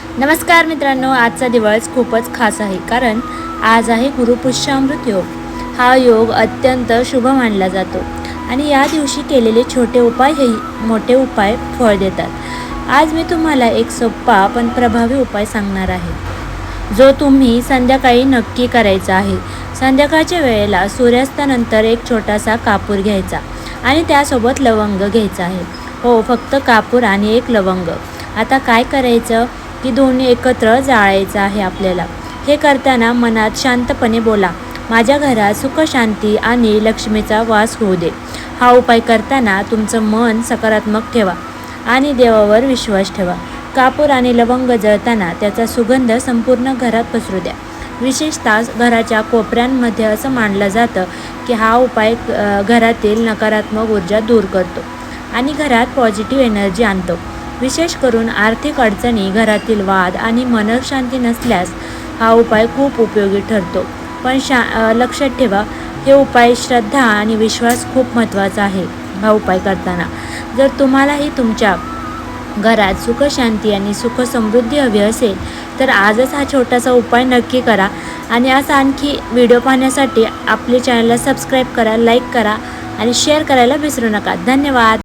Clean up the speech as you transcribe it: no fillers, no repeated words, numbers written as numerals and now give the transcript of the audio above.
नमस्कार मित्रांनो, आजचा दिवस खूपच खास आहे कारण आज आहे गुरुपुष्यामृत योग। हा योग अत्यंत शुभ मानला जातो आणि या दिवशी केलेले छोटे उपाय हे मोठे उपाय फळ देतात। आज मी तुम्हाला एक सोपा पण प्रभावी उपाय सांगणार आहे जो तुम्ही संध्याकाळी नक्की करायचा आहे। संध्याकाळच्या वेळेला सूर्यास्तानंतर एक छोटासा कापूर घ्यायचा आणि त्यासोबत लवंग घ्यायचा आहे। हो, फक्त कापूर आणि एक लवंग। आता काय करायचं की दोन्ही एकत्र जाळायचं आहे आपल्याला। हे करताना मनात शांतपणे बोला, माझ्या घरात सुख शांती आणि लक्ष्मीचा वास होऊ दे। हा उपाय करताना तुमचं मन सकारात्मक ठेवा आणि देवावर विश्वास ठेवा। कापूर आणि लवंग जळताना त्याचा सुगंध संपूर्ण घरात पसरू द्या। विशेषतः घराच्या कोपऱ्यांमध्ये असं मानलं जातं की हा उपाय घरातील नकारात्मक ऊर्जा दूर करतो आणि घरात पॉझिटिव्ह एनर्जी आणतो। विशेष करून आर्थिक अडचणी, घरातील वाद आणि मनशांती नसल्यास हा उपाय खूप उपयोगी ठरतो। पण लक्षात ठेवा, हे उपाय श्रद्धा आणि विश्वास खूप महत्त्वाचा आहे। हा उपाय करताना जर तुम्हालाही तुमच्या घरात सुख शांती आणि सुख समृद्धी हवी असेल तर आजच हा छोटासा उपाय नक्की करा। आणि असा आणखी व्हिडिओ पाहण्यासाठी आपले चॅनलला सबस्क्राईब करा, लाईक करा आणि शेअर करायला विसरू नका। धन्यवाद।